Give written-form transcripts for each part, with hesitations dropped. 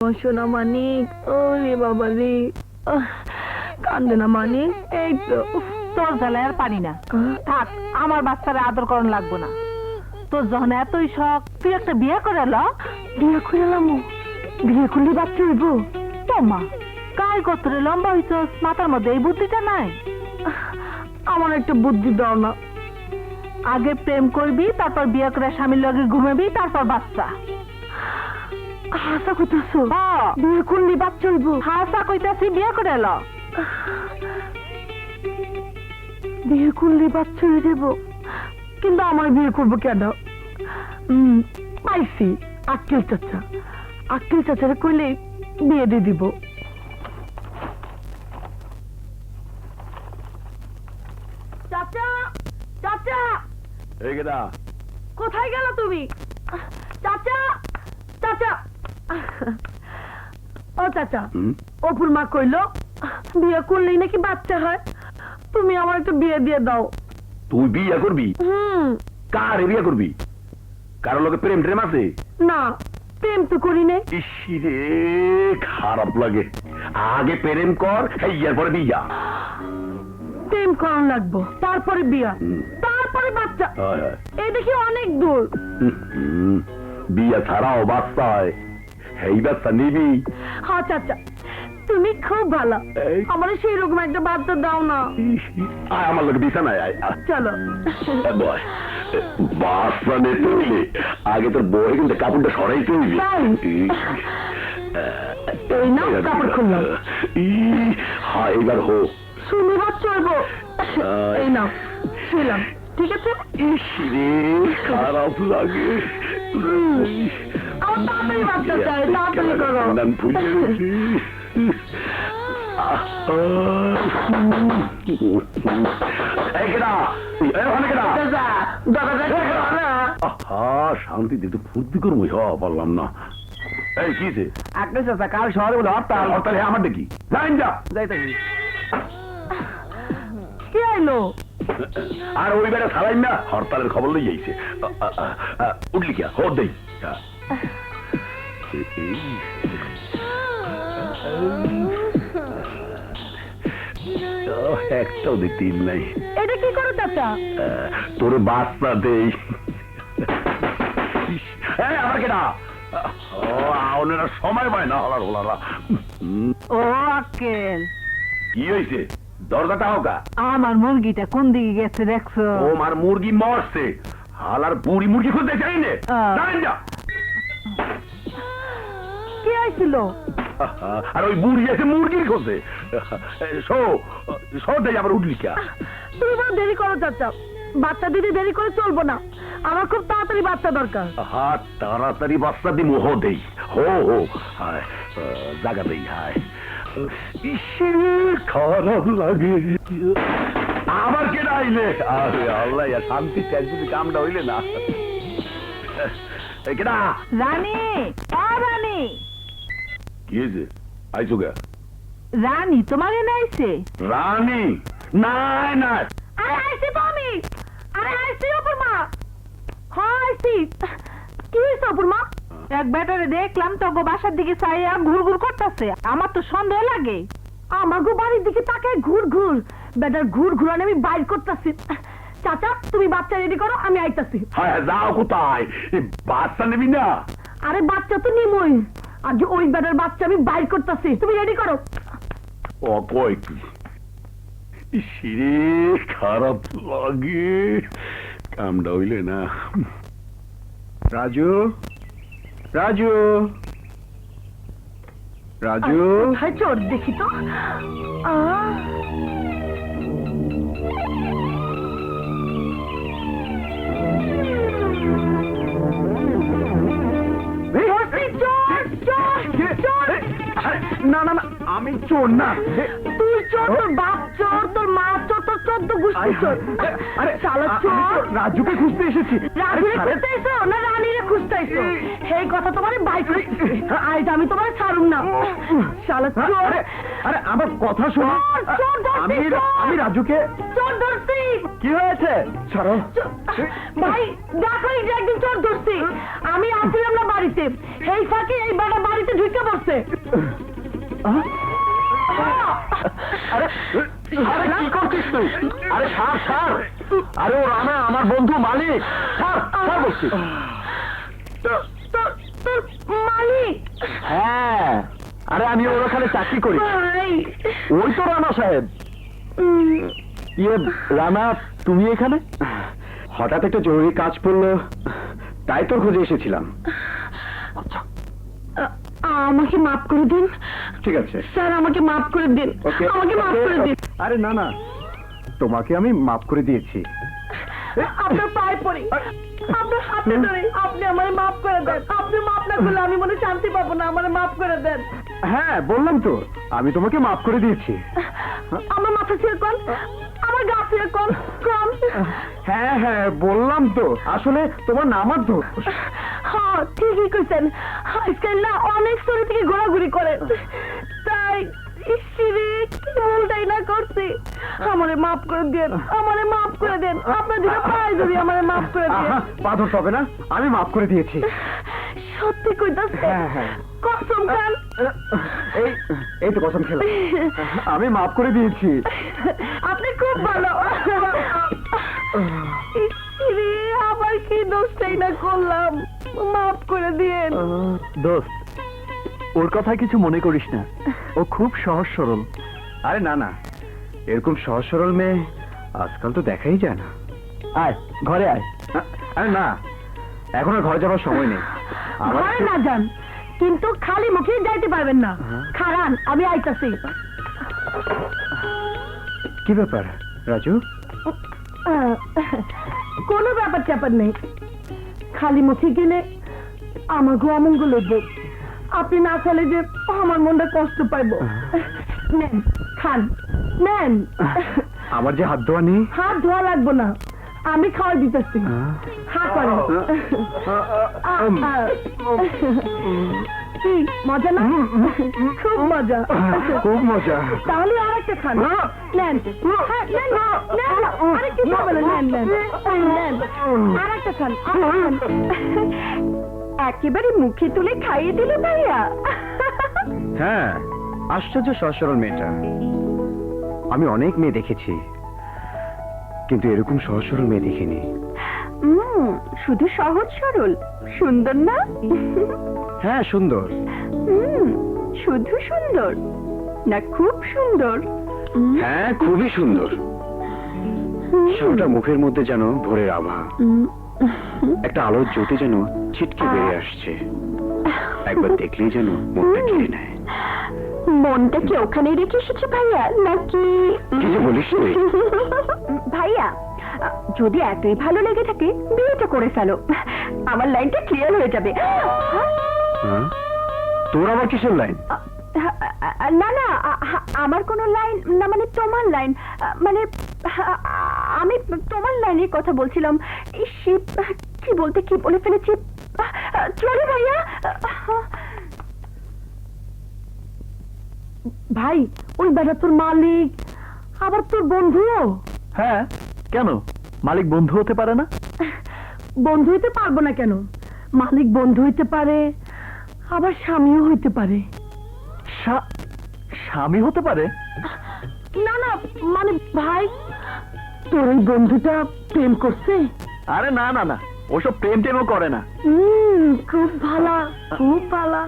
আমার সোনা মানিক, ওরে বাবা রে, কান্দে না মানিক। এই তো তোর জ্বালায় আর পারি না, থাক, আমার বাচ্চারা আদর করণ লাগবো না। তোর যখন এতই শখ, তুই একটা বিয়ে করে ল। বিয়ে করে এলাম? বিয়ে করলে বাচ্চা হইব? তোমা কার কতরে লম্বা হইছ, মাথার মধ্যে এই বুদ্ধিটা নাই? আমার একটা বুদ্ধি দাও না। আগে প্রেম করবি, তারপর বিয়ে করে স্বামীর লগে ঘুমাবি, তারপর বাচ্চা। হাসা কইতাছো? বিয়ে করলে বাচ্চা হইব? হাসা কইতাছি, বিয়ে করে ল। বিয়ে করলে বাচ্চা হয়ে যাব? কিন্তু আমার বিয়ে করবো কেন? পাইছি, আক্কেল চাচা। আক্কেল চাচারে কইলে বিয়ে দিয়ে দিব। চাচা, চাচা, কোথায় গেল তুমি? চাচা, চাচা, ও চাচা, অপুর মা কইলো বিয়ে করলেই নাকি বাচ্চা হয়। তুমি আমার একটা বিয়ে দিয়ে দাও। তুই বিয়ে করবি? কার বিয়ে করবি? কারো লোকে প্রেম ট্রেম আছে? না, প্রেম তো করি নাই। ইসিরে খারাপ লাগে। আগে প্রেম কর, এরপরে বিয়া। প্রেম করান লাগবো, তারপরে বিয়া, তারপরে বাচ্চা। এই দেখি অনেক দূর। বিয়া ছাড়াও বাচ্চা হয়, এই বাচ্চা নিবি? হ্যাঁ চাচা, তুমি খুব ভালো, আমার সেই রকম একটা বাচ্চা দাও না। আয় আমার লোক বিছানায় আয়। চলো। বাচ্চা নিতে হইলে আগে তোর বই কিন্তু কাপড়টা সরাইতে হইবে। এই নাও কাপড় খুললাম। হ্যাঁ এবার হোক। শুনি বাচ্চা হইব। এই নাও শুনলাম, ঠিক আছে? ইসরে খারাপ লাগে। আমার তাড়াতাড়ি বাচ্চা চাই, তাড়াতাড়ি করো। শান্তিতে একটু ফুর্তি করবো, পারলাম না। এই কিছে? আগে চাচা, কাল শহরে বলে হরতাল। হরতাল? আমার দেখি যাইন যা যাইতেছি। কি আইলো? আর ওই বেড়া ছাড়াই না, হরতালের খবর লই যাইছে। উঠলি কিয়া হর দেই। একটাও দেখতে নাই। এটা কি করো চাচা? তোর বাচ্চা দেই। আমার কেনা ওনারা সময় পায় না। হলার হলারা। ও আক্কেল, কি হয়েছে? দরজাটা হোকা। আমার মুরগিটা কোন দিকে গেছে দেখছো? ও মার মুরগি মরছে। হালার বুড়ি মুরগি খুঁজতে চাই না। কি হয়েছিল? আর ওই বুড়ি আছে মুরগির খোঁজে। আবার উঠলি কে? তুমি বড় দেরি করো চাচা, বাচ্চা দিদি দেরি করে চলবো না, আমার খুব তাড়াতাড়ি বাচ্চা দরকার। হ্যাঁ তাড়াতাড়ি বাচ্চা দিম। হো দেই, হো হো হায় জাগা দেই। হায় খারাপ লাগে। আবার কে আইলে? আরে আল্লাহ, শান্তি যদি কামটা হইলে না। কেনা রানী, ও রানী। কি হয়েছে? আইসো গে? রানী তোমার এনে আইছে? রানী? নাই নাই। আরে আইছি তো আমি। আরে আইছি অপুর মা। হ্যাঁ আইছি। কি হয়েছে অপুর মা? এক বেটারে দেখলাম তো গো বাসার দিকে চাইয়া ঘুর ঘুর করতেছে, আমার তো সন্দেহ লাগে। আমাগো বাড়ির দিকে তাকায় ঘুর ঘুর, বেটার ঘুর ঘুরানি আমি বাইর করতেছি। চাচা তুমি বাচ্চা রেডি করো, আমি আইতাছি। হ্যাঁ যাও কোথায়? বাচ্চা নেবি না? আরে বাচ্চা তো নিমই, আজ ওই বেটার বাচ্চা আমি বাইর করতেছি, তুমি রেডি করো। ও কই শিরে খারাপ লাগে, কামটা হইলে না। রাজু, রাজু, রাজু। কোথায় চোর দেখি তো। না না না, আমি চোর না। তুই চোর, তোর বাপ চোর, তোর মা চোর, তোর 14 গোষ্ঠী চোর। আরে শালা চোর। রাজুকে খুঁজতে এসেছি। রাজুরে খুঁজতে এসো না রানীরে খুঁজতে চাইছো এই কথা তোমার বাইক আজ আমি তোমার ছাড়ুম না শালা চোর আরে আরে আমার কথা শোনো চোর ধরছি, আমি চোর! আমি রাজুকে চোর ধরছি কি হয়েছে ছাড়ো ভাই দেখো এই যে একদিন চোর ধরছি আমি আসছিলাম না বাড়িতে এই ফাঁকে এই বেটা বাড়িতে ঢুকে পড়ছে আরে আরে কি করছিস তুই? আরে ছাড় ছাড়। আরে ও রানা আমার বন্ধু মালিক। ছাড় ছাড় বলছি। তোর মালিক হ্যাঁ, আরে আমি ওর ওখানে চাকরি করি। ভাই ওই তো রানা সাহেব। ইয়ে রানা, তুমি এখানে? হঠাৎ একটা জরুরি কাজ পড়লো, তাই তোর খোঁজে এসেছিলাম। আচ্ছা, আমাকে মাফ করে দিন ঠিক আছে, স্যার আমাকে মাফ করে দিন ওকে আমাকে মাফ করে দিন আরে না না, তোমাকে আমি মাফ করে দিয়েছি। আপনার পায়ে পড়ি আপনার হাতে ধরে আপনি আমারে মাফ করে দেন আপনি মাফ না করলে আমি মনে শান্তি পাবো না আমারে মাফ করে দেন হ্যাঁ বললাম তো, আমি তোমাকে মাফ করে দিয়েছি। আমার মাথা ছেড়ে কোন আমার গা ছেড়ে কোন কোন হ্যাঁ হ্যাঁ বললাম তো, আসলে তোমার না আমার দোষ। হ্যাঁ ঠিকই কইছেন আজকাল না অনেক স্তরে থেকে ঘোরাঘুরি করেন তাই ইসিরে কি ভুলটাই না করছি আমারে মাফ করে দেন আমারে মাফ করে দেন আপনার দিকে পায়ে ধরি আমারে মাফ করে দেন আহা, পা ধরতে হবে না, আমি মাফ করে দিয়েছি। সত্যি কইতাছেন হ্যাঁ, হ্যাঁ। কসম খান এই এই তো কসম খেলাম, আমি মাফ করে দিয়েছি। আপনি খুব ভালো ইসিরে আবার কি দোষটাই না করলাম মাফ করে দিয়েন দোস্ত, ওর কথা কিছু মনে করিস না, ও খুব সহজ সরল। আরে না না, এরকম সহজ সরল মেয়ে আজকাল তো দেখাই যায় না। আয় ঘরে আয়। আরে না, এখন আর ঘরে যাওয়ার সময় নেই। আমার ঘরে না যান কিন্তু খালি মুখে যাইতে পারবেন না খারান আমি আইতাছি কি ব্যাপার রাজু? কোনো ব্যাপার ট্যাপার নেই খালি মুখে গেলে আমাকে অমঙ্গল হইব আপনি না খেলে যে আমার মনটা কষ্ট পাইব নেন খান নেন আমার যে হাত ধোয়া নেই। হাত ধোয়া লাগবো না আমি খাওয়া দিতেছি হা করেন কি মজা না খুব মজা খুব মজা। তাহলে আর একটা খান নেন হ্যাঁ, নেন, নেন, আরে কি খাবেন না? নেন নেন নেন আর একটা খান একেবারে মুখে তুলে খাইয়ে দিল ভাইয়া হ্যাঁ, আশ্চর্য সহজ সরল মেয়েটা। আমি অনেক মেয়ে দেখেছি, কিন্তু এরকম সহজ সরল মেয়ে দেখিনি। শুধু সহজ সরল সুন্দর না হ্যাঁ সুন্দর। শুধু সুন্দর না খুব সুন্দর হ্যাঁ খুবই সুন্দর। সারাটা মুখের মধ্যে যেন ভোরের আভা, একটা আলোর জ্যোতি যেন ছিটকে বেরিয়ে আসছে। একবার দেখলেই যেন মনটা কেড়ে নেয়। মনটা কি ওখানে রেখে এসেছে ভাইয়া নাকি কি যে বলিস তুই? ভাইয়া যদি এতই ভালো লেগে থাকে বিয়েটা করে ফেলো আমার লাইনটা ক্লিয়ার হয়ে যাবে হ্যাঁ? তোর আবার কিসের লাইন? না না আমার কোনো লাইন না মানে তোমার লাইন মানে আমি তোমার লাইনের কথা বলছিলাম কি বলতে কি বলে ফেলেছি চলে ভাইয়া ভাই ওই বেটা তোর মালিক আবার তোর বন্ধুও। হ্যাঁ, কেন মালিক বন্ধু হতে পারে না? বন্ধু হইতে পারবো না কেন? মালিক বন্ধু হইতে পারে আবার স্বামীও হইতে পারে। স্বামী হতে পারে? না না মানে ভাই তোর ওই বন্ধুটা প্রেম করছে? আরে না না না, ওসব প্রেম টেমও করে না। খুব ভালো খুব ভালো।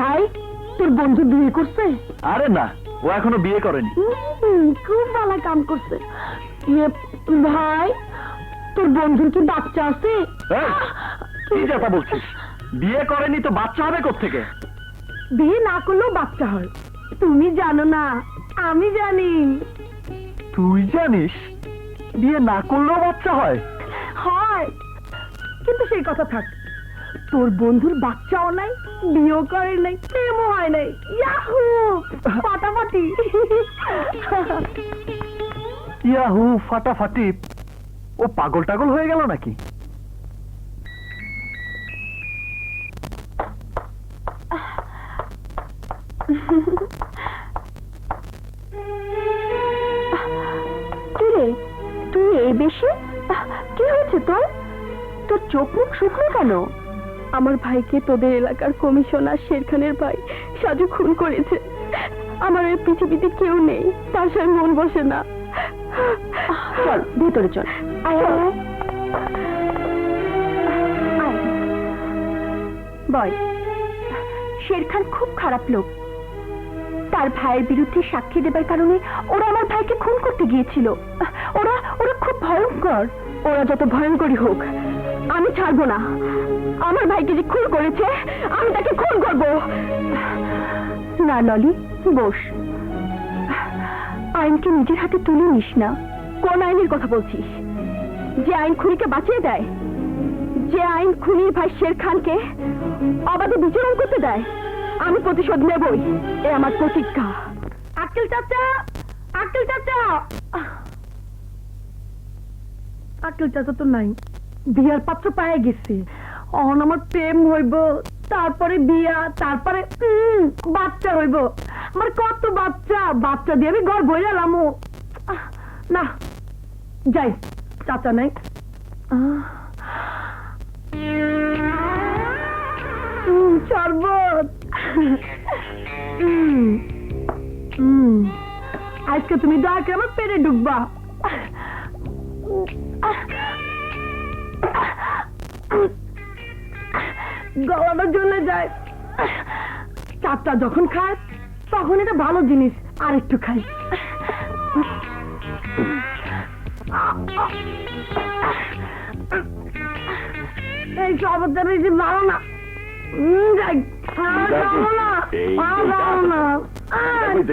ভাই তোর বন্ধু বিয়ে করছে? আরে না, ও এখনো বিয়ে করেনি। খুব ভালো কাম করছে। ইয়ে ভাই তোর বন্ধুর কি বাচ্চা আছে? এই, কি কথা বলছিস? বিয়ে করেনি তো বাচ্চা হবে কোত্থেকে? বিয়ে না করলেও বাচ্চা হয়। তুমি জানো না আমি জানি। তুই জানিস বিয়ে না করলেও বাচ্চা হয়? হয় কিন্তু সেই কথা থাক, তোর বন্ধুর বাচ্চাও নাই বিয়েও করে নাই প্রেমও হয় নাই। ইয়াহু ফাটাফাটি ইয়াহু ফাটাফাটি। ও পাগল টাগল হয়ে গেল নাকি? কি রে, তুই এই বেশি? কি হয়েছে তোর? তোর চোখ মুখ শুকনো কেন? আমার ভাইকে তোদের এলাকার কমিশনার শেরখানের ভাই সাজু খুন করেছে। আমার এই পৃথিবীতে কেউ নেই, তার সাথে মন বসে না। চল ভেতরে চল। আয় আয় আয়। বল, শেরখান খুব খারাপ লোক। তার ভাইয়ের বিরুদ্ধে সাক্ষী দেবার কারণে ওরা আমার ভাইকে খুন করতে গিয়েছিল। ওরা ওরা খুব ভয়ঙ্কর। ওরা যত ভয়ঙ্করই হোক, আমি ছাড়বো না। আমার ভাইকে যে খুন করেছে, আমি তাকে খুন করব। না ললি, বস। আইনকে নিজের হাতে তুলে নিস না। কোন আইনের কথা বলছিস? যে আইন খুনিকে বাঁচিয়ে দেয়, যে আইন খুনির ভাই শের খানকে অবাধে বিচরণ করতে দেয়, আমি প্রতিশোধ নেবই। এ আমার প্রতিজ্ঞা। আক্কেল চাচা, আক্কেল চাচা। আক্কেল চাচা তো নাই, বিয়ার পাত্র পায়ে গেছে। অহন আমার প্রেম হইব, তারপরে বিয়া, তারপরে বাচ্চা হইব। আমার কত বাচ্চা, বাচ্চা দিয়ে আমি ঘর বইরা লামু। না যাই, চাচা নাই। শরবত। আজকে তুমি দয়া করে আমার পেটে ঢুকবা। গলাটা জ্বলে যায়। চারটা যখন খায় তখন এটা ভালো জিনিস, আর একটু খাই। এই শরবতটা বেশি ভালো না।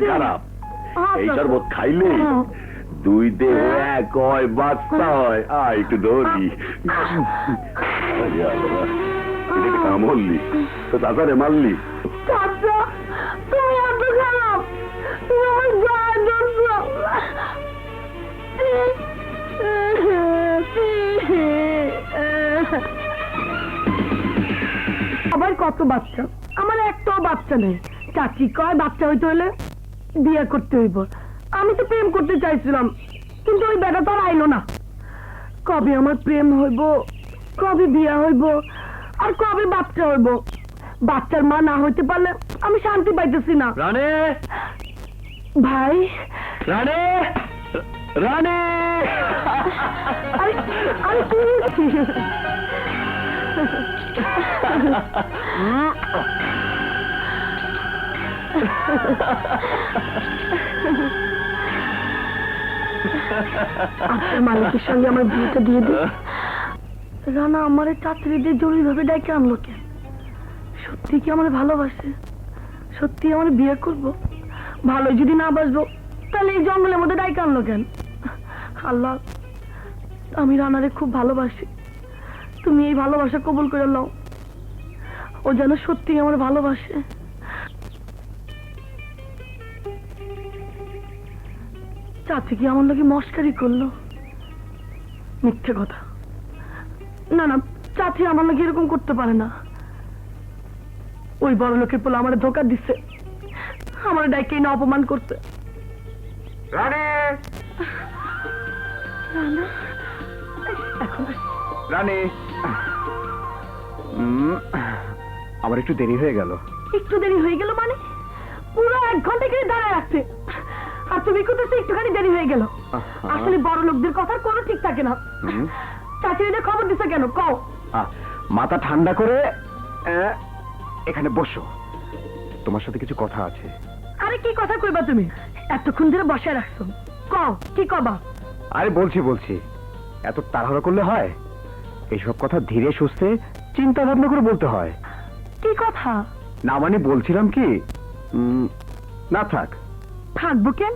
খারাপ এই শরবত খাইলে দুই দেহ এক হয়, বাচ্চা হয়। একটু ধরি মরলি তো চাচারে মারলি। চাচা, তুমি এত খারাপ, তুমি আমার গায়ে ধরছো। আবার কত বাচ্চা, আমার একটাও বাচ্চা নেই। চাচি কয় বাচ্চা হইতে হলে বিয়ে করতে হইব। আমি তো প্রেম করতে চাইছিলাম, কিন্তু ওই বেটা তো আর আইলো না। কবে আমার প্রেম হইব, কবে বিয়ে হইব, আর কবে বাচ্চা হইব? বাচ্চার মা না হইতে পারলে আমি শান্তি পাইতেছি না। রানে, ভাই, রানে, রানে। আরে আরে কি হচ্ছে? আপনার মালিকের সঙ্গে আমার বিয়েটা দিয়ে দিই। রানা আমার চাকরিদের জরুরি ভাবে ডাকে আনলো কেন? সত্যি কি আমার ভালোবাসে? সত্যি আমার বিয়ে করব? ভালো যদি না বাসবো তাহলে এই জঙ্গলের মধ্যে ডাকে আনলো কেন? আল্লাহ, আমি রানারে খুব ভালোবাসি। তুমি এই ভালোবাসা কবুল করে নাও। ও যেন সত্যি আমার ভালোবাসে। চাচি কি আমার লোকে মস্কারি করলো? মিথ্যে কথা। না না, চাচি আমার লোকে এরকম করতে পারে না। ওই বড় লোকের পোলা আমার ধোকা দিচ্ছে, আমার ডাইকে না অপমান করতে। রানী, রানা, এখন রানী, আমার একটু দেরি হয়ে গেল। একটু দেরি হয়ে গেল মানে? পুরো 1 ঘন্টা এখানে দাঁড়ায় রাখছে, আর তুমি কোথাও একটুখানি দেরি হয়ে গেল। আসলে বড় লোকদের কথা কোনো ঠিক থাকে না। চাচি এদের খবর দিছে কেন কও? মাথা ঠান্ডা করে এখানে বসো, তোমার সাথে কিছু কথা আছে। আরে কি কথা কইবা তুমি? এতক্ষণ ধরে বসায় রাখছো, কও কি কবা? আরে বলছি, এত তাড়াহুড়ো করলে হয়? এইসব কথা ধীরে সুস্থে চিন্তা ভাবনা করে বলতে হয়। কি কথা? না মানে বলছিলাম কি, না থাক। থাকবো কেন?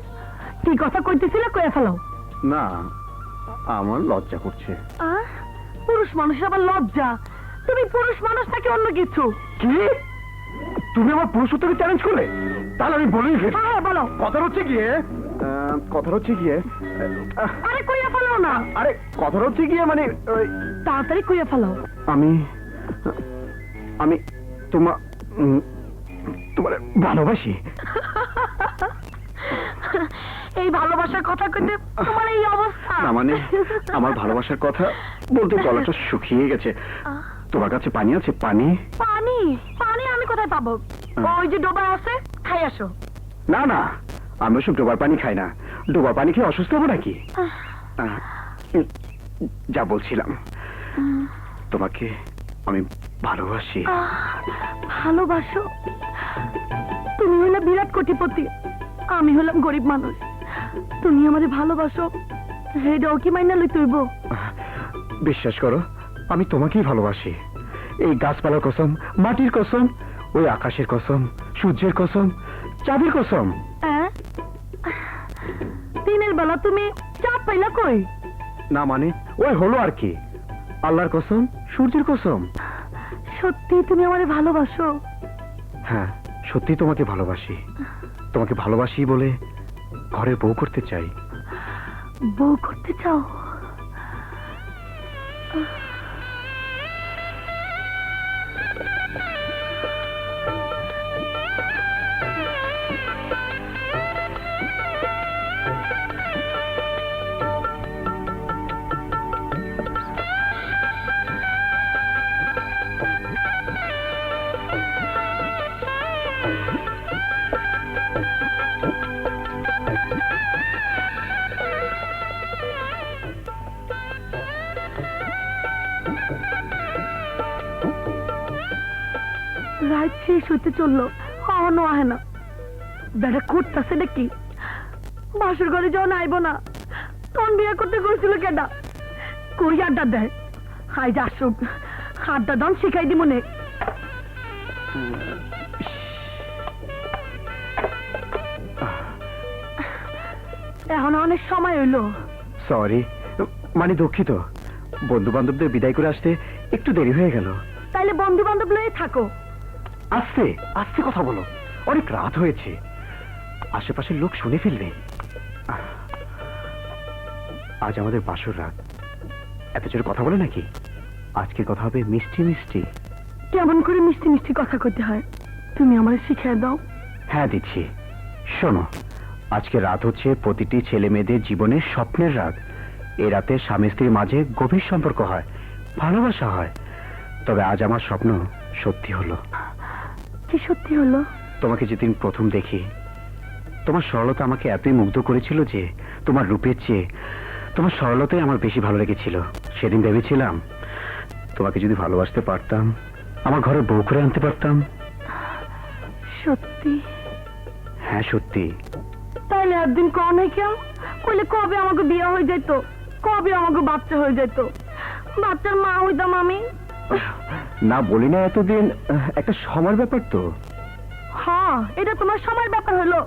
কি কথা কইতেছিলে কয়ে ফেলাও। না, আমার লজ্জা করছে। পুরুষ মানুষের আবার লজ্জা? তুমি পুরুষ মানুষ নাকি অন্য কিছু? কি? তুমি আমার পুরুষত্বকে চ্যালেঞ্জ করলে? তাহলে আমি বলি। হ্যাঁ বলো। কথা হচ্ছে গিয়ে আরে কইয়া ফেলাও না। আরে কথা হচ্ছে গিয়ে মানে তাড়াতাড়ি কইয়া ফেলাও। আমি তোমার তোমার ভালোবাসি। এই ভালোবাসার কথা কইতে তোমার এই অবস্থা। না মানে আমার ভালোবাসার কথা বলতে গলাটা শুকিয়ে গেছে। তোমার কাছে পানি আছে? পানি? পানি? পানি আমি কোথায় পাবো? ওই যে ডোবা আছে, খাই আসো। না না, আমি ওসব ডোবার পানি খাই না। ডোবার পানি খেয়ে অসুস্থ হবো নাকি? যা বলছিলাম, তোমাকে আমি ভালোবাসি। ভালোবাসো? তুমি হলে বিরাট কোটিপতি, আমি হলাম গরিব মানুষ। তুমি আমারে ভালোবাসো, সেটাও কি মাইনা লই তুইব? বিশ্বাস করো, আমি তোমাকেই ভালোবাসি। এই গাছপালার কসম, মাটির কসম, ওই আকাশের কসম, সূর্যের কসম, চাঁদের কসম। দিনের বেলা তুমি চাপ পাইলা কই? না মানে ওই হলো আর কি, আল্লাহর কসম, সূর্যের কসম। সত্যি তুমি আমারে ভালোবাসো? হ্যাঁ, সত্যি তোমাকে ভালোবাসি। তোমাকে ভালোবাসি বলে ঘরে বউ করতে চাই। বউ করতে চাও? রাত শেষ হইতে চললো, এখনো আহে না। বেটা করতেছে নাকি? বাসর ঘরে যখন আইব না, তখন বিয়ে করতে কইছিল কেডা? কই আড্ডা দেয়? হাই যা আসুক, আড্ডা দাম শিখাই দি মনে। এখন অনেক সময় হইলো। সরি, মানে দুঃখিত। বন্ধু বান্ধবদের বিদায় করে আসতে একটু দেরি হয়ে গেল। তাইলে বন্ধু বান্ধব লয়ে থাকো। আস্তে আস্তে কথা বলো, অনেক রাত হয়েছে, আশেপাশের লোক শুনে ফেলবে। আজ আমাদের বাসর রাত, এত জোরে কথা বলে নাকি? আজকের কথা হবে মিষ্টি মিষ্টি। কেমন করে মিষ্টি মিষ্টি কথা কইতে হয় তুমি আমারে শিখিয়ে দাও। হ্যাঁ দিচ্ছি, শোনো। আজকে রাত হচ্ছে প্রতিটি ছেলে মেয়েদের জীবনের স্বপ্নের রাত। এই রাতে স্বামী স্ত্রীর মাঝে গভীর সম্পর্ক হয়, ভালোবাসা হয়। তবে আজ আমার স্বপ্ন সত্যি হলো। কি সত্যি হলো? তোমাকে যেদিন প্রথম দেখি, তোমার সরলতা আমাকে এতই মুগ্ধ করেছিল যে তোমার রূপের চেয়ে তোমার সরলতাই আমার বেশি ভালো লেগেছিল। সেদিন ভেবেছিলাম তোমাকে যদি ভালোবাসতে পারতাম, আমার ঘরে বউ করে আনতে পারতাম। সত্যি? হ্যাঁ সত্যি। তাহলে একদিন কনে কেউ কইলে কবে আমাকে বিয়ে হয়ে যেত, কবে আমাকে বাচ্চা হয়ে যেত, বাচ্চার মা হইতাম আমি। না বলি না এতদিন, একটা সময়ের ব্যাপার তো। হ্যাঁ, এটা তোমার সময়ের ব্যাপার হলো।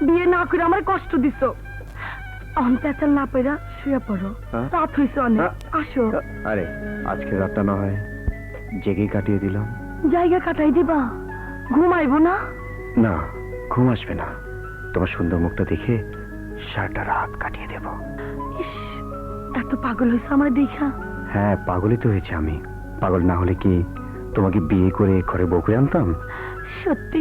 বিয়ে না করে আমার কষ্ট দিছো। অন্তেচাল না পেরা শুয়ে পড়ো, রাত হয়েছে অনেক। আসো। আরে আজকে রাতটা না হয় জেগে কাটিয়ে দিলাম। জায়গা কাটাই দিবা? ঘুমাইবো না? না, ঘুম আসবে না। তোমার সুন্দর মুখটা দেখে সারাটা রাত কাটিয়ে দেব। ইস, এত পাগল হয়েছে আমার দেখা? হ্যাঁ, পাগলই তো হয়েছে আমি। পাগল না হলে কি তোমাকে বিয়ে করে ঘরে বউ করে আনতাম? সত্যি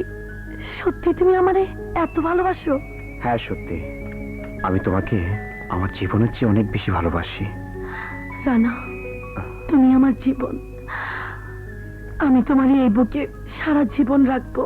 সত্যি তুমি আমারে এত ভালোবাসো? হ্যাঁ সত্যি, আমি তোমাকে আমার জীবনের চেয়ে অনেক বেশি ভালোবাসি। জানো, তুমি আমার জীবন। আমি তোমার এই বুকে সারা জীবন রাখবো।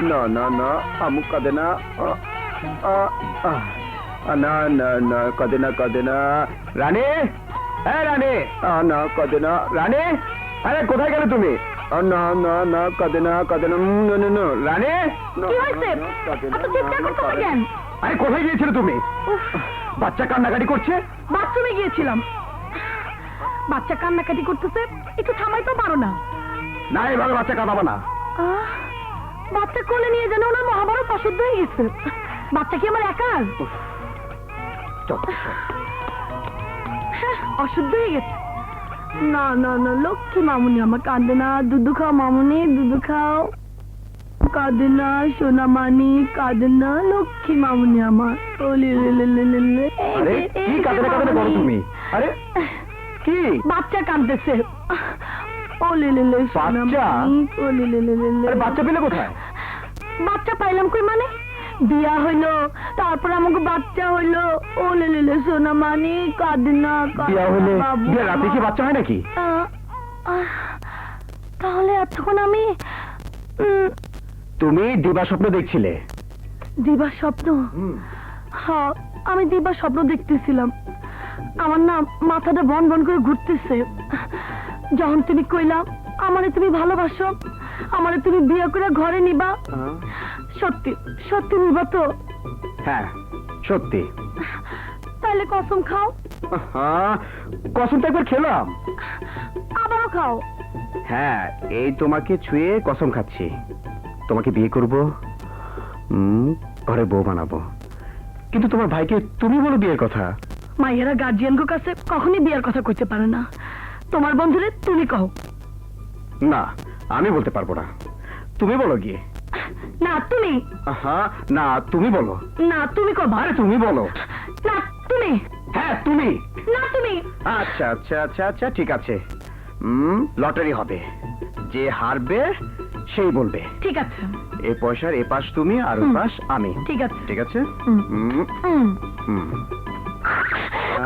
না না না, আমুক কাঁদে না। না না না, কাঁদে না কাঁদে না। রানী, হ্যাঁ রানী, না কাঁদে না। রানী, আরে কোথায় গেলে তুমি? না না না, কাঁদে না কাঁদে না। রানী, কি হয়েছে? এত চিৎকার করতেছো কেন? আরে কোথায় গিয়েছিলে তুমি? বাচ্চা কান্নাকাটি করছে। বাথরুমে গিয়েছিলাম। বাচ্চা কান্নাকাটি করতেছে, একটু থামাইতে পারো না? না, এভাবে বাচ্চা কাঁদাবা না। বাচ্চা কোলে নিয়ে যেন ওনার মহাভারত অশুদ্ধ হয়ে গেছে। বাচ্চা কি আমার একার? অশুদ্ধ হয়ে গেছে? না না না, লক্ষ্মী মামুনি আমার, কাঁদে না। দুধু খাও মামুনি, দুধু খাও। কাঁদে না সোনা মানি, কাঁদে না লক্ষ্মী মামুনি আমার। ও লে লে লে লে লে লে। আরে কি কাঁদে না বলো তুমি? আরে কি বাচ্চা কাঁদতেছে। ও লে লে লে সোনা বাচ্চা? মানি, ও লে লে লে লে লে। আরে বাচ্চা পেলে কোথায়? বাচ্চা পাইলাম কই মানে? বিয়া হইলো, তারপর আমাকে বাচ্চা হইলো। ও লে লে লে সোনা মানি, কাঁদে না বিয়া হলে বিয়ে রাতে কি বাচ্চা হয় নাকি? তাহলে এতক্ষণ আমি তুমি দিবা স্বপ্ন দেখছিলে? দিবার স্বপ্ন? হ্যাঁ, আমি দিবার স্বপ্ন দেখতেছিলাম। আমার না মাথাটা বন বন করে ঘুরতেছে। যখন তুমি কইলা আমারে তুমি ভালোবাসো, আমারে তুমি বিয়ে করে ঘরে নিবা, সত্যি সত্যি নিবা তো? হ্যাঁ সত্যি। তাহলে কসম খাও। কসমটা একবার খেলাম। আবারও খাও। হ্যাঁ, এই তোমাকে ছুঁয়ে কসম খাচ্ছি, তোমাকে বিয়ে করব, ঘরে বউ বানাবো। কিন্তু তোমার ভাইকে তুমি বলো বিয়ের কথা। মাইয়েরা গার্জিয়ানকে কাছে কখনই বিয়ের কথা কইতে পারে না। তোমার বন্ধুরে তুমি কও। না, আমি বলতে পারবো না, তুমি বলো গিয়ে। না তুমি। না তুমি বলো। না তুমি কও। আরে তুমি বলো। না তুমি। হ্যাঁ তুমি। না তুমি। আচ্ছা আচ্ছা আচ্ছা আচ্ছা, ঠিক আছে। লটারি হবে, যে হারবে সেই বলবে। ঠিক আছে। এই পয়সার এ পাশ তুমি আর ওই পাশ আমি। ঠিক আছে। ঠিক আছে।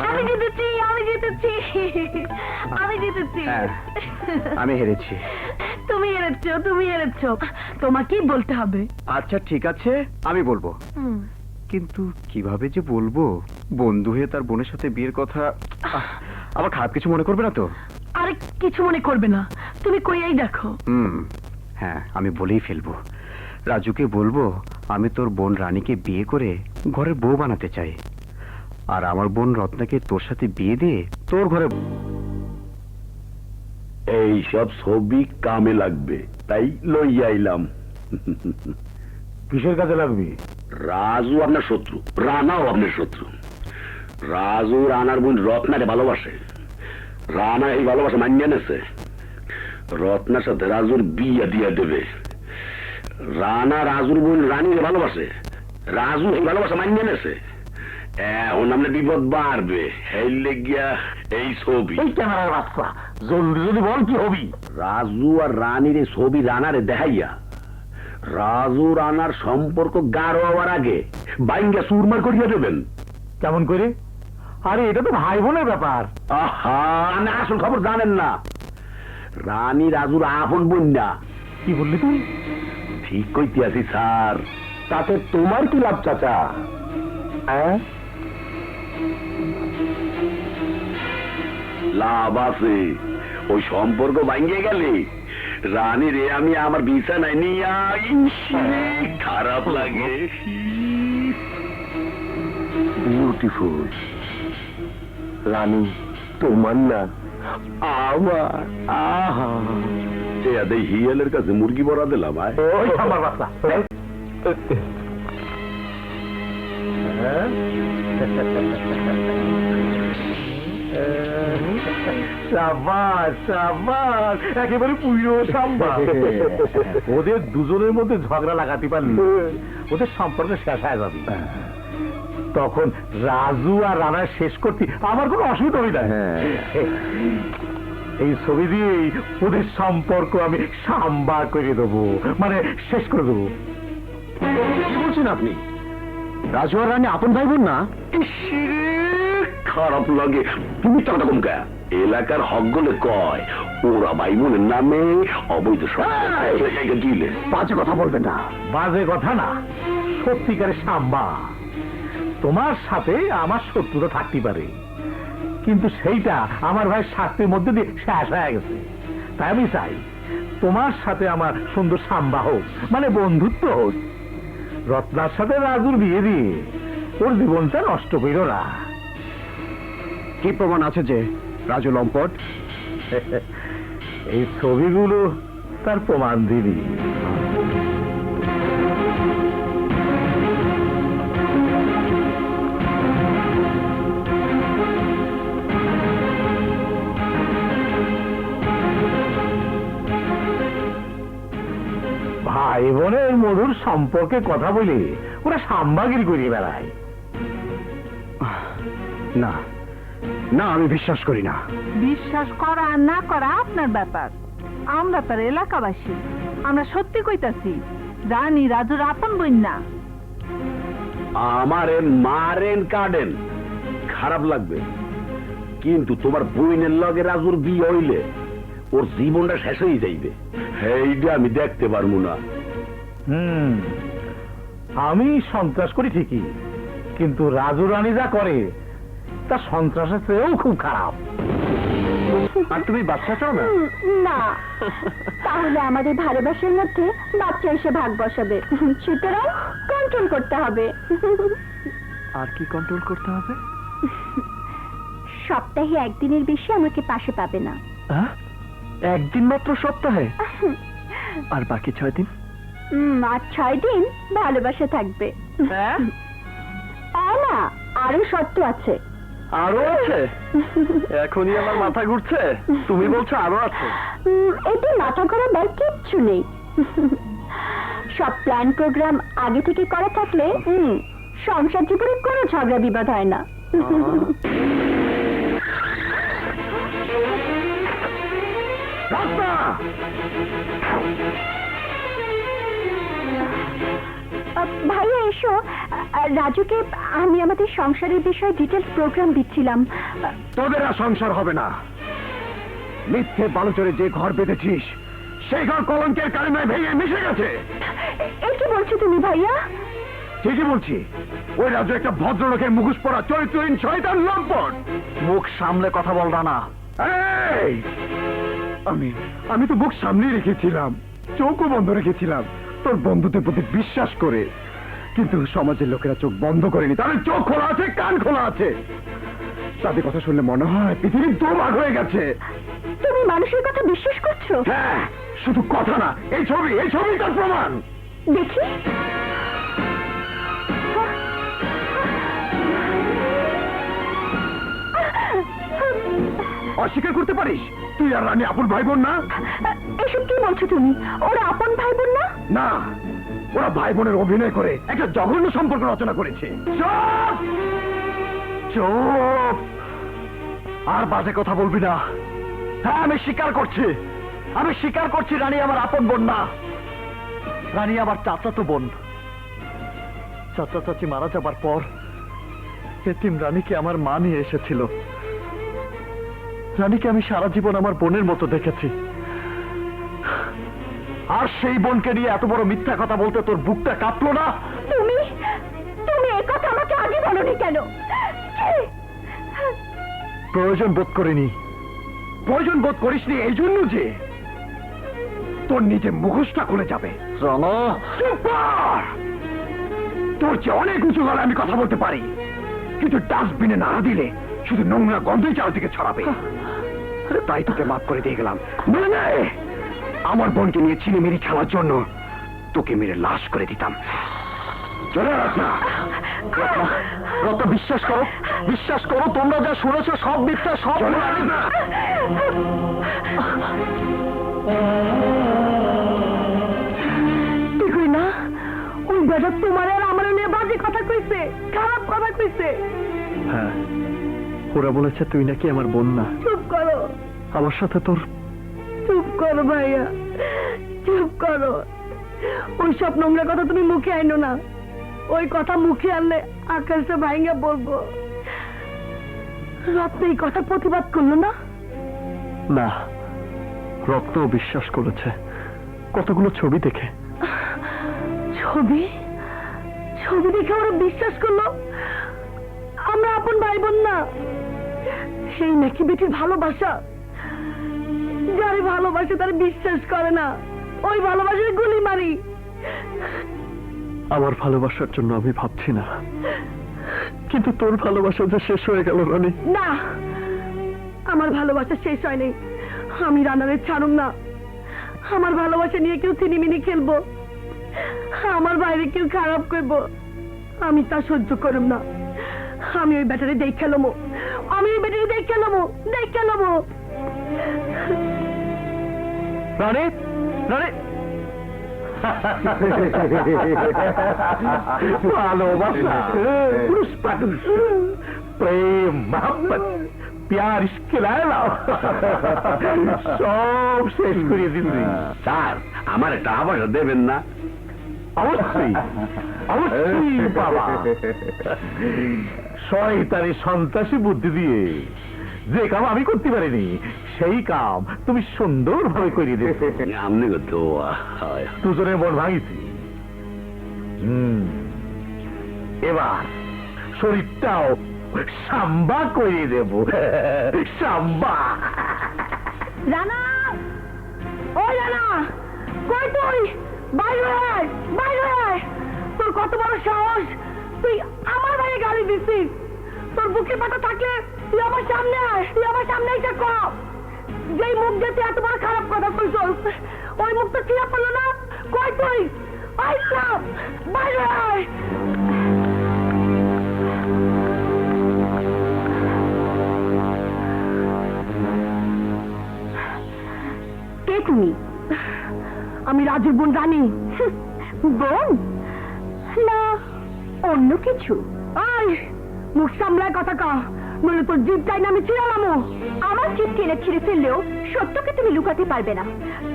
আমি জিতেছি, আমি জিতেছি, আমি জিতেছি। হ্যাঁ, আমি হেরেছি। তুমি হেরেছো, তুমি হেরেছো। তোমাকেই বলতে হবে। আচ্ছা ঠিক আছে, আমি বলবো। কিন্তু কিভাবে যে বলবো, বন্ধু হয়ে তার বোনের সাথে বিয়ের কথা। আবার খারাপ কিছু মনে করবে না তো? আরে কিছু মনে করবে না, তুমি কইয়াই দেখো। হ্যাঁ, আমি বলেই ফেলবো। রাজুকে বলবো আমি তোর বোন রানীকে বিয়ে করে ঘরের বউ বানাতে চাই, আর আমার বোন রত্নাকে তোর সাথে বিয়ে দিয়ে তোর ঘরে। এই সব ছবি কামে লাগবে, তাই লইয়া আইলাম। কিসের কাজে লাগবে? রাজু আপনার শত্রু, রানাও আপনার শত্রু। রাজু রানার বোন রত্নাকে ভালোবাসে, রানা এই ভালোবাসা মানিয়ে নেছে। রত্নার সাথে রাজুর বিয়ে দিয়ে দেবে। রানা রাজুর বোন রানীকে ভালোবাসে, রাজু এই ভালোবাসা মানিয়ে নেছে। এখন আপনার বিপদ বাড়বে। এই লেগিয়া এই ছবি। এই ক্যামেরার বাচ্চা, জলদি যদি বল কি হবি? রাজু আর রানীর এই ছবি রানারে দেখাইয়া রাজু রানার সম্পর্ক গাঢ় হওয়ার আগে বাইঙ্গা সুরমার করিয়া দেবেন। কেমন করে? আরে এটা তো ভাই বোনের ব্যাপার। আহা, না আসল খবর জানেন না। রানী রাজুর আপন বোন না। কি বললি তুই? ঠিক কইতেছি স্যার। তাতে তোমার কি লাভ চাচা? লাভ আছে। ওই সম্পর্ক ভাঙ্গে গেলে রানী রে আমি আমার বিছানায় নিয়ে খারাপ লাগে। বিউটিফুল রানী তোমার না আমার। আহা, হিয়ালের কাছে মুরগি বড়া দিলাম। ওই আমার বাচ্চা। সাবাস সাবাস, একেবারে পুরো সাম্বা। ওদের দুজনের মধ্যে ঝগড়া লাগাতে পারলি ওদের সম্পর্ক শেষ হয়ে যাবে। তখন রাজু আর রানা শেষ করতে আমার কোনো অসুবিধা হই না। এই ছবি দিয়েই ওদের সম্পর্ক আমি সাম্বা করে দেবো, মানে শেষ করে দেবো। কি বলছেন আপনি? রাজু আর রানী আপন ভাই বোন না? খারাপ লাগে। তুমি তো কথা কমকা এলাকার হক গলে কয় ওরা ভাই বোনের নামে অবৈধ সম্পর্ক দিলে। বাজে কথা বলবেন না। বাজে কথা না, সত্যিকারের সাম্বা। তোমার সাথে আমার শত্রুতা থাকতে পারে, কিন্তু সেইটা আমার ভাই স্বার্থের মধ্যে দিয়ে শেষ হয়ে গেছে। তাই আমি চাই তোমার সাথে আমার সুন্দর সাম্বা হোক, মানে বন্ধুত্ব হোক। রত্নার সাথে রাজুর বিয়ে দিয়ে ওর জীবনটা নষ্ট করো না। কি প্রমাণ আছে যে রাজু লম্পট? এই ছবিগুলো তার প্রমাণ দিবি। সম্পর্কে কথা বলে ওরা সাম্বাগিরি করিয়ে বেড়ায়। না না, আমি বিশ্বাস করি না। বিশ্বাস করা আর না করা আপনার ব্যাপার। আমরা তার এলাকাবাসী, আমরা সত্যি কইতাছি রানী রাজুর আপন বোন না। আমারে মারেন কাটেন খারাপ লাগবে, কিন্তু তোমার বইনের লগে রাজুর বিয়ে হইলে ওর জীবনটা শেষ হয়ে যাইবে, এইটা আমি দেখতে পারবো না। আমি সন্ত্রাস করি ঠিকই, কিন্তু রাজু রানী যা করে তা সন্ত্রাসের চেয়েও খুব খারাপ। আর তুমি বাচ্চা চাও না? না, তাহলে আমাদের ভালোবাসার মধ্যে বাচ্চা এসে ভাগ বসাবে, সুতরাং কন্ট্রোল করতে হবে। আর কি কন্ট্রোল করতে হবে? সপ্তাহে একদিনের বেশি আমাকে পাশে পাবে না। একদিন মাত্র সপ্তাহে? আর বাকি 6 দিন? আর 6 দিন ভালোবাসা থাকবে। না, আরো শর্ত আছে। আরো আছে? এখনই আমার মাথা ঘুরছে, তুমি বলছো আরো আছে? এতে মাথা ঘোরাবার কিচ্ছু নেই। সব প্ল্যান প্রোগ্রাম আগে থেকে করা থাকলে সংসার জীবনে কোনো ঝগড়া বিবাদ হয় না। ভাইয়া এসো, রাজুকে আমি আমাদের সংসারের বিষয়ে ডিটেলস প্রোগ্রাম দিচ্ছিলাম। তোদের আর সংসার হবে না। মিথ্যে বালুচরে যে ঘর বেঁধেছিস সেই ঘর কলঙ্কের কালিমায় ভেঙে মিশে গেছে। এ কি বলছো তুমি ভাইয়া? ঠিকই বলছি, ওই রাজু একটা ভদ্রলোকের মুখোশ পরা চরিত্রহীন শয়তান লম্পট। মুখ সামলে কথা বল না। আমি তো মুখ সামনেই রেখেছিলাম, চোখও বন্ধ রেখেছিলাম তোর বন্ধুদের প্রতি বিশ্বাস করে, কিন্তু সমাজের লোকেরা চোখ বন্ধ করেনি, তাদের চোখ খোলা আছে, কান খোলা আছে। তাদের কথা শুনলে মনে হয় পৃথিবী দোভাগ হয়ে গেছে। তুমি মানুষের কথা বিশ্বাস করছো? হ্যাঁ, শুধু কথা না, এই ছবি তার প্রমাণ। দেখি। অস্বীকার করতে পারিস তুই আর রানী আপন ভাই বোন না? এসব কি বলছো তুমি? ওরা আপন ভাই বোন না? না, ওরা ভাই বোনের অভিনয় করে একটা জঘন্য সম্পর্ক রচনা করেছে। চুপ চুপ, আর বাজে কথা বলবি না। হ্যাঁ, আমি স্বীকার করছি রানী আমার আপন বোন না, রানী আমার চাচাতো বোন। চাচা চাচি মারা যাবার পর এতিম রানীকে আমার মা নিয়ে এসেছিল। রানীকে আমি সারা জীবন আমার বোনের মতো দেখেছি, আর সেই বোনকে নিয়ে এত বড় মিথ্যা কথা বলতে তোর বুকটা কাঁপলো না? তুমি এই কথা আমাকে আগে বলনি কেন? প্রয়োজন বোধ করিসনি এই জন্য যে তোর নিজে মুখোশটা খুলে যাবে। চুপ কর! তোর চেয়ে অনেক উঁচু গলায় আমি কথা বলতে পারি, কিন্তু ডাস্টবিনে না দিলে শুধু নোংরা গন্ধই চারদিকে ছড়াবে। তাই তোকে মাফ করে দিয়ে গেলাম। আমার বোনকে নিয়ে ছিনিমিনি খেলার জন্য তোকে মেরে লাশ করে দিতাম। চলে আস না। রত্না, বিশ্বাস করো তোমরা যা শুনেছো সব মিথ্যা, সব না। দেখুই না, ওই বেটা তোমার আর আমার নিয়ে বাজে কথা কইছে, খারাপ কথা কইছে। হ্যাঁ, ওরা বলেছে তুই নাকি আমার বোন না। চুপ করো, আমার সাথে তোর। চুপ করো ভাইয়া, চুপ করো। ওই সব নোংরা কথা তুমি মুখে আইনো না। ওই কথা মুখে আনলে আকাশটা ভাইঙ্গা বলবো। রত্ন এই কথা প্রতিবাদ করলো না? না, রত্ন বিশ্বাস করেছে কতগুলো ছবি দেখে। ছবি দেখে ওরা বিশ্বাস করলো আমরা আপন ভাই বোন না? সেই নাকি বেটির ভালোবাসা, যারে ভালোবাসে তারা বিশ্বাস করে না, ওই ভালোবাসার গুলি মারি। আমার ভালোবাসার জন্য আমি ভাবছি না, কিন্তু তোর ভালোবাসা যে শেষ হয়ে গেল রানী। না, আমার ভালোবাসা শেষ হয়নি। আমি রানারে ছাড়ুম না। আমার ভালোবাসা নিয়ে কেউ ছিনিমিনি খেলবো, আমার বাইরে কেউ খারাপ করবো, আমি তা সহ্য করুম না। আমি ওই ব্যাটারে দেখে লমো, রানী, ভালোবাসা, পুরুষ প্রাণী, প্রেম, মোহাম্মত, প্যার, ইশকে লায়লা সব শেষ করিয়ে দিচ্ছি। স্যার আমার টাকা পয়সা দেবেন না? অবশ্যই, অবশ্যই বাবা। শয়তানি সন্ত্রাসী বুদ্ধি দিয়ে যে কাম আমি করতে পারিনি সেই কাম তুমি সুন্দরভাবে করিয়ে দিয়েছো। আমনি করতে দুজনের মন ভাঙিছি। এবার শরীরটাও সাম্বা করিয়ে দেব। সাম্বা। রানা, ওই রানা, কই তুই? বাইরে আয়, বাইরে আয়। তোর কত বড় সাহস, তুই আমার ভাইয়ে গালি দিছিস? তোর বুকে পাটা থাকলে তুই আমার সামনে আয়, তুই আমার সামনে এসে কর। যেই মুখ দিয়ে তুই এত বড় খারাপ কথা কইছস, ওই মুখ তো চিরা পড়লো না? কই তুই? আয় সব, বাইরে আয়। কে তুমি? আমি রাজুর বোন রানী। বোন না অন্য কিছু? আয় মুখ সামলায় কথা কা, নইলে তোর জিভটাই না আমি ছিড়ালামো। আমার জিভ টেনে ছিঁড়ে ফেললেও সত্যকে তুমি লুকাতে পারবে না।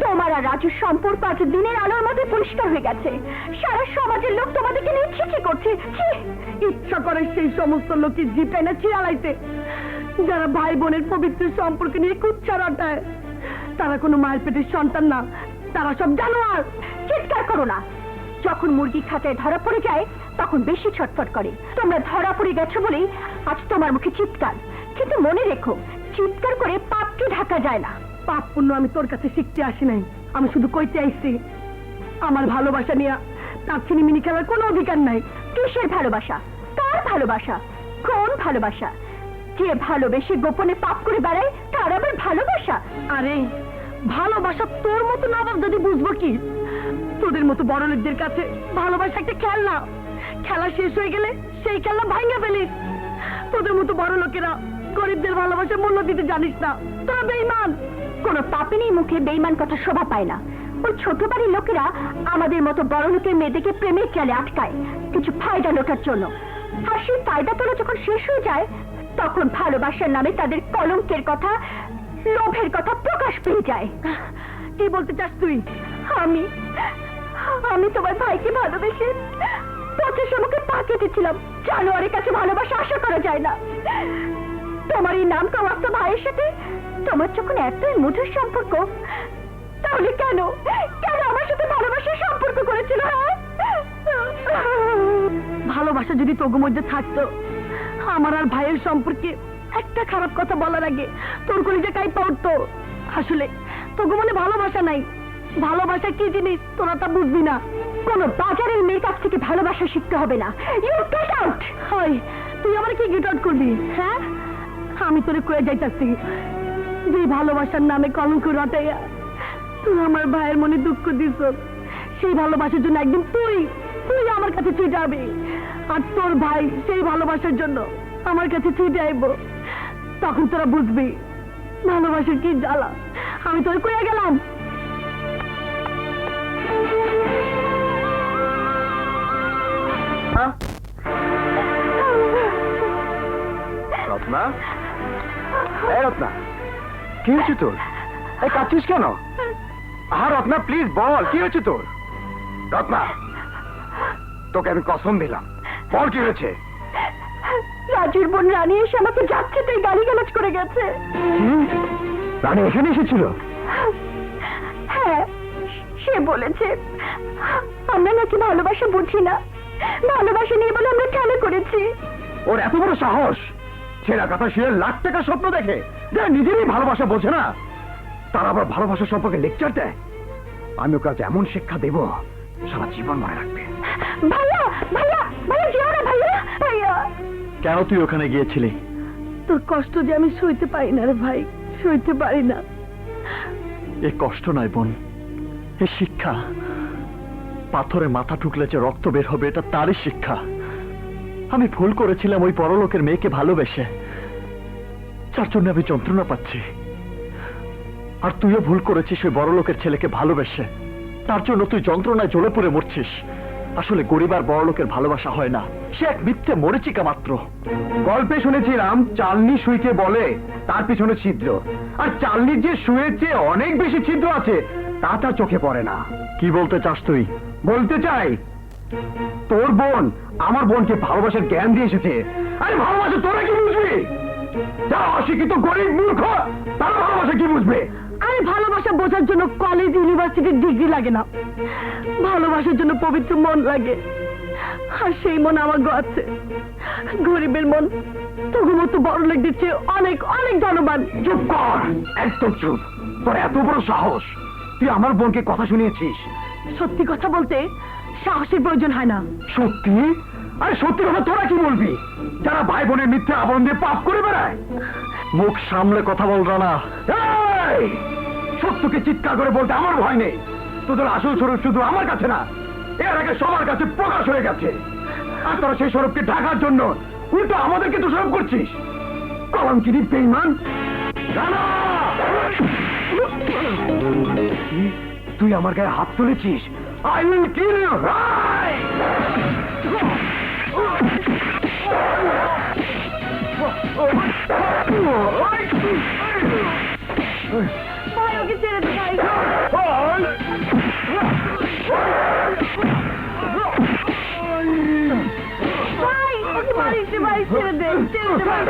তোমার আর রাজুর সম্পর্ক আজ দিনের আলোর মধ্যে পরিষ্কার হয়ে গেছে। সারা সমাজের লোক তোমাদেরকে নিয়ে ছিছি করছে। ইচ্ছা করে সেই সমস্ত লোকের জিভটাই না ছিড়ালাইতে যারা ভাই বোনের পবিত্র সম্পর্ক নিয়ে কুচ্ছা রটায়। তারা কোনো মায়ের পেটের সন্তান না, তারা সব জানোয়ার। চিৎকার করো না। যখন মুরগি খাঁচায় ধরা পড়ে যায় তখন বেশি ছটফট করে। তোমরা ধরা পড়ে গেছো বলেই আজ তোমার মুখে চিৎকার। কিন্তু মনে রেখো, চিৎকার করে পাপকে ঢাকা যায় না। পাপ পুণ্য আমি তোর কাছে শিখতে আসি নাই, আমি শুধু কইতে আইছি আমার ভালোবাসা নিয়ে তার ছিনিমিনি খেলার কোনো অধিকার নাই। কিসের ভালোবাসা? কার ভালোবাসা? কোন ভালোবাসা? যে ভালোবেসে গোপনে পাপ করে বেড়ায় তার আবার ভালোবাসা? আরে ভালোবাসা তোর মতো নবাব যদি বুঝবো কি? তোদের মতো বড় লোকদের কাছে ভালোবাসা একটা খেলনা। খেলা শেষ হয়ে গেলে সেই খেলনা ভাঙা ফেলিস। তোদের মতো বড় লোকেরা গরিবদের ভালোবাসার মূল্য দিতে জানিস না, তোরা বেঈমান। কোনো পাপিনীর মুখে বেঈমান কথা শোভা পায় না। ওই ছোট বাড়ির লোকেরা আমাদের মতো বড় লোকের মেয়েদেরকে প্রেমের জালে আটকায় কিছু ফায়দা লোটার জন্য। আর সেই ফায়দা তোলা যখন শেষ হয়ে যায় তখন ভালোবাসার নামে তাদের কলঙ্কের কথা, লোভের কথা প্রকাশ পেয়ে যায়। কি বলতে চাস তুই? আমি তোমার ভাইকে ভালোবেসে পথের সম্মুখে পা কেটেছিলাম। জানোয়ারের কাছে ভালোবাসা আশা করা যায় না। তোমার এই নাম কাওয়াস্ত ভাইয়ের সাথে তোমার যখন এতই মধুর সম্পর্ক, তাহলে কেন কেন আমার সাথে ভালোবাসার সম্পর্ক করেছিল? ভালোবাসা যদি তোর মধ্যে থাকতো, আমার আর ভাইয়ের সম্পর্কে একটা খারাপ কথা বলার আগে তোর কলিজা কাঁইপা উঠতো। আসলে তোর মনে ভালোবাসা নাই। ভালোবাসা কি জিনিস তোরা তা বুঝবি না। কোন বাজারের মেয়ের কাছ থেকে ভালোবাসা শিখতে হবে না। You get out. হয় তুই আমার কি গেট আউট করবি? হ্যাঁ, আমি তোরে কয়ে যাইতাছি, যে ভালোবাসার নামে কলঙ্ক রটাইয়া তুই আমার ভাইয়ের মনে দুঃখ দিস, সেই ভালোবাসার জন্য একদিন তুই আমার কাছে ছুটে যাবি। আর তোর ভাই সেই ভালোবাসার জন্য আমার কাছে ছুটে আইব। তখন তোরা বুঝবি ভালোবাসার কি জ্বালা। আমি তোর কয়ে গেলাম। রত্না, এই রত্না, কি হয়েছে তোর? এই কাঁদছিস কেন? রত্না প্লিজ বল, কি হয়েছে তোর? রত্না, তোকে আমি কসম দিলাম, বল কি হয়েছে? রাজুর বোন রানী এসে আমাকে যাচ্ছে তাই গালিগালাজ করে গেছে। রানী এখানে এসেছিল? হ্যাঁ, সে বলেছে আমরা নাকি ভালোবাসা বুঝি না, ভালোবাসা নিয়ে বলে আমরা খেলা করেছি। ওর এত বড় সাহস! ছেঁড়া কথা শুয়ে লাখ টাকা স্বপ্ন দেখে, যে নিজেরই ভালোবাসা বোঝে না, তার আবার ভালোবাসা সম্পর্কে লেকচার দেয়। আমি ওকে আজ এমন শিক্ষা দেব সারা জীবন মনে রাখবে। ভাইয়া ভাইয়া ভাইয়া যেও না ভাইয়া ভাইয়া। কেন তুই ওখানে গিয়েছিলি? তোর কষ্ট যে আমি সইতে পারি না রে ভাই, সইতে পারি না। এ কষ্ট নয় বোন, এ শিক্ষা। পাথরে মাথা ঠুকলে যে রক্ত বের হবে, এটা তারই শিক্ষা। আমি ভুল করেছিলাম ওই পরলোকের মেয়েকে ভালোবেসে, যার জন্য আমি যন্ত্রণা পাচ্ছি। আর তুইও ভুল করেছিস ওই বড়লোকের ছেলেকে ভালোবেসে, তার জন্য তুই যন্ত্রণায় জ্বলে পড়ে মরছিস। আসলে গরিব আর বড় লোকের ভালোবাসা হয় না, সে এক মিথ্যে মরিচিকা মাত্র। গল্পে শুনেছিলাম চালনি সুইকে বলে তার পিছনে ছিদ্র, আর চালনির যে সুয়ের চেয়ে অনেক বেশি ছিদ্র আছে তা তার চোখে পড়ে না। কি বলতে চাস তুই? বলতে চাই তোর বোন আমার বোনকে ভালোবাসার জ্ঞান দিয়ে এসেছে। আরে ভালোবাসা তোরা কি বুঝবি? যারা অশিক্ষিত গরিব মূর্খ তারা ভালোবাসা কি বুঝবে? আরে ভালোবাসা বোঝার জন্য কলেজ ইউনিভার্সিটির ডিগ্রি লাগে না, ভালোবাসার জন্য পবিত্র মন লাগে। আর সেই মন আমার আছে। গরিবের মন তবু মতো বড় লোকদের চেয়ে অনেক অনেক ধনবান। চুপ কর, একদম চুপ। তোর এত বড় সাহস, তুই আমার বোনকে কথা শুনিয়েছিস? সত্যি কথা বলতে সাহসের প্রয়োজন হয় না। সত্যি? আরে সত্যি কথা তোরা কি বলবি? যারা ভাই বোনের মিথ্যে আবরণ দিয়ে পাপ করে বেড়ায়। মুখ সামলে কথা বল রানা। এই, সত্যকে চিৎকার করে বলতে আমার ভয় নেই। তোদের আসল স্বরূপ শুধু আমার কাছে না, এর আগে সবার কাছে প্রকাশ হয়ে গেছে। আর তোরা সেই স্বরূপকে ঢাকার জন্য উল্টো আমাদেরকে দোষারোপ করছিস। কলঙ্কিনী বেঈমান রানা! তুই আমার গায়ে হাত তুলেছিস। I will kill you! ভাই ওকে ছেড়ে দে ভাই। ভাই ওকে মারিস রে ভাই, ছেড়ে দে ছেড়ে দে ভাই।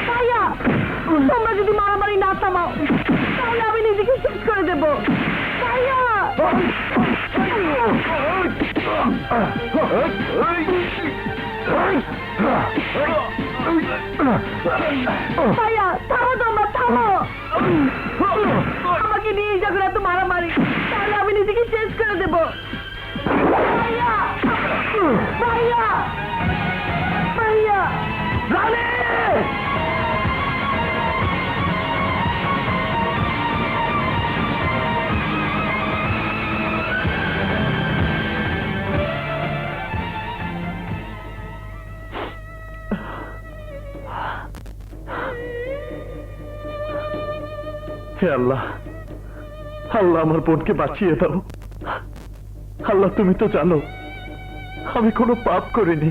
ভাইয়া তোমরা যদি মারামারি না থামাও তাহলে আমি নিজেকে শেষ করে দেব। ভাইয়া ভাইয়া থামো, তোমরা থামো। আমাকে নিয়ে যখন এত মারামারি তাহলে আমি নিজেকে শেষ করে দেব। ভাইয়া ভাইয়া ভাইয়া রানী! হে আল্লাহ, আল্লাহ আমার বোনকে বাঁচিয়ে দাও। আল্লাহ তুমি তো জানো আমি কোনো পাপ করিনি,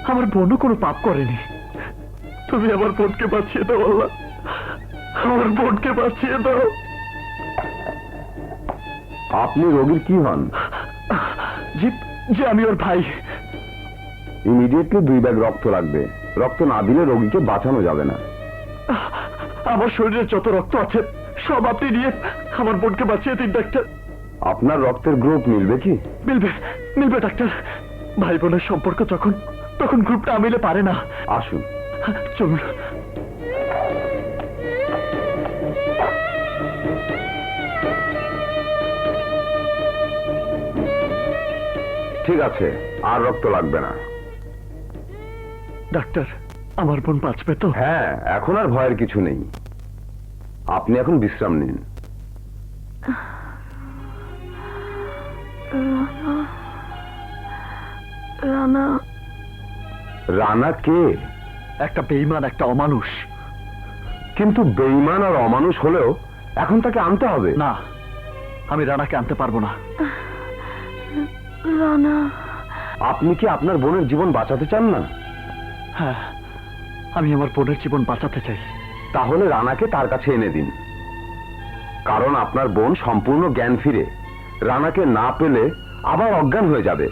আমার বোনও কোনো পাপ করেনি। তুমি আমার বোনকে বাঁচিয়ে দাও আল্লাহ, আমার বোনকে বাঁচিয়ে দাও। আপনি রোগীর কি হন? জি জি আমি ওর ভাই। ইমিডিয়েটলি 2 ব্যাগ রক্ত লাগবে। রক্ত না দিলে রোগীকে বাঁচানো যাবে না। আমার শরীরে যত রক্ত আছে সব আপনি নিয়ে আমার বোনকে বাঁচিয়ে দিন ডাক্তার। আপনার রক্তের গ্রুপ মিলবে কি? মিলবে মিলবে ডাক্তার। ভাই বোনের সম্পর্ক তখন গ্রুপটা মিলে পারে না। আসুন। চলুন। ঠিক আছে, আর রক্ত লাগবে না। ডাক্তার আমার বোন বাঁচবে তো? হ্যাঁ, এখন আর ভয়ের কিছু নেই। আপনি এখন বিশ্রাম নিন। রানা রানা কে? একটা বেঈমান, একটা অমানুষ। কিন্তু বেঈমান আর অমানুষ হলেও এখন তাকে আনতে হবে। না, আমি রানাকে আনতে পারবো না। রানা আপনি কি আপনার বোনের জীবন বাঁচাতে চান না? হ্যাঁ, আমি আমার বোনের জীবন বাঁচাতে চাই। তাহলে রানাকে তার কাছে এনে দিন। কারণ আপনার বোন সম্পূর্ণ জ্ঞান ফিরে রানাকে না পেলে আবার অজ্ঞান হয়ে যাবে।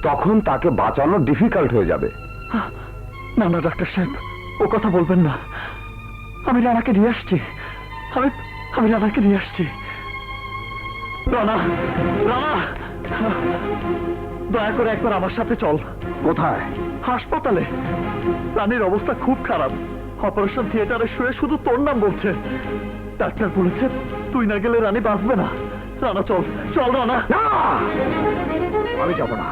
তখন তাকে বাঁচানো ডিফিকাল্ট হয়ে যাবে। না না ডাক্তার সাহেব, ও কথা বলবেন না। আমি রানাকে নিয়ে আসছি। আমি রানাকে নিয়ে আসছি। রানা, রানা, দয়া করে একবার আমার সাথে চল। কোথায়? হাসপাতালে। রানীর অবস্থা খুব খারাপ। অপারেশন থিয়েটারে শুয়ে শুধু তোর নাম বলছে। ডাক্তার বলেছে তুই না গেলে রানী বাঁচবে না। রানা চল চল রানা। না, আমি যাব না।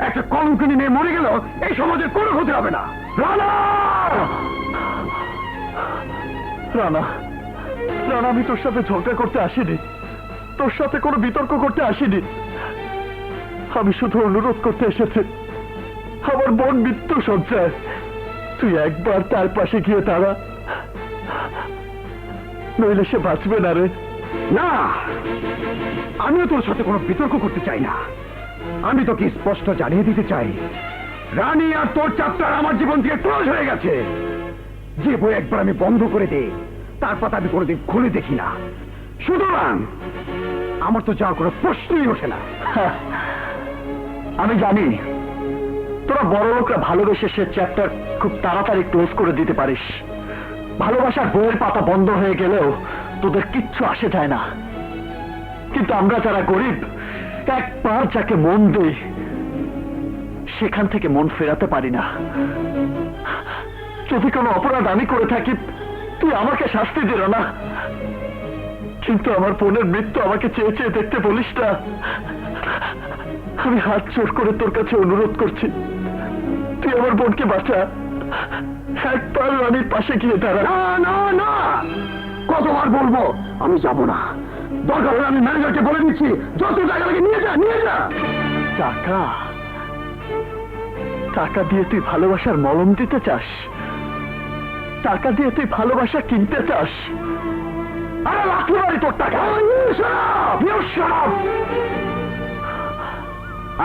একটা কলঙ্কিনী মেয়ে মরে গেল এই সমাজের কোনো ক্ষতি হবে না। রানা, রানা, রানা, আমি তোর সাথে ঝগড়া করতে আসিনি, তোর সাথে কোনো বিতর্ক করতে আসিনি। আমি শুধু অনুরোধ করতে এসেছি, আমার বোন মৃত্যু সজ্জায়, তুই একবার তার পাশে গিয়ে দাঁড়া, নইলে সে বাঁচবে না রে। না, আমিও তোর সাথে কোনো বিতর্ক করতে চাই না। আমি তোকে স্পষ্ট জানিয়ে দিতে চাই, রানী আর তোর চ্যাপ্টার আমার জীবন থেকে ক্লোজ হয়ে গেছে। যে বই একবার আমি বন্ধ করে দিই, তার পাতা আমি কোনোদিন খুলে দেখি না। সুতরাং আমার তো যাওয়ার কোনো প্রশ্নই ওঠে না। আমি জানি তোরা বড় লোকরা ভালোবেসে সে চ্যাপ্টার খুব তাড়াতাড়ি ক্লোজ করে দিতে পারিস। ভালোবাসার বইয়ের পাতা বন্ধ হয়ে গেলেও তোদের কিচ্ছু আসে যায় না। কিন্তু আমরা যারা গরিব, একবার যাকে মন দেই সেখান থেকে মন ফেরাতে পারি না। যদি কোনো অপরাধ আমি করে থাকি, তুই আমাকে শাস্তি দিল না, কিন্তু আমার বোনের মৃত্যু আমাকে চেয়ে চেয়ে দেখতে বলিস না। আমি হাত জোর করে তোর কাছে অনুরোধ করছি, তুই আমার বোনকে বাঁচা। একবার রানীর পাশে গিয়ে দাঁড়া। না না না, কতবার বলবো আমি যাব না। দরকার হলে আমি ম্যানেজারকে বলে দিচ্ছি, যত টাকা লাগে নিয়ে যা, নিয়ে যা। টাকা? টাকা দিয়ে তুই ভালোবাসার মলম দিতে চাস? টাকা দিয়ে তুই ভালোবাসা কিনতে চাস? আরে লাখি বাড়ি তোর টাকা।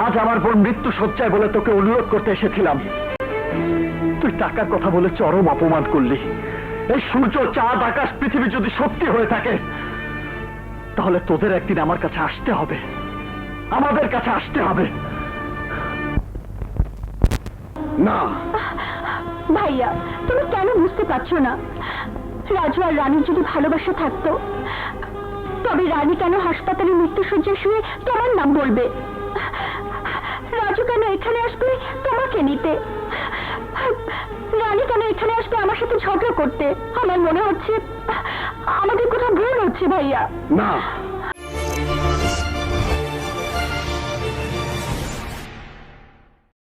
আজ আমার বোন মৃত্যু শয্যায় বলে তোকে অনুরোধ করতে এসেছিলাম, তুই টাকার কথা বলে চরম অপমান করলি। এই সূর্য, চাঁদ, আকাশ, পৃথিবী যদি সত্যি হয়ে থাকে, তাহলে তোদের একদিন আমার কাছে আসতে হবে, আমাদের কাছে আসতে হবে। না ভাইয়া, তুমি কেন বুঝতে পারছো না? রাজু আর রানীর যদি ভালোবাসা থাকতো, তবে রানী কেন হাসপাতালে মৃত্যুশয্যায় শুয়ে তোমার নাম বলবে? রাজু কেন এখানে আসবে তোমাকে নিতে? রানী কেন এখানে আসবে আমার সাথে ঝগড়া করতে? আমার মনে হচ্ছে আমাদের কোথাও ভুল হচ্ছে ভাইয়া। না,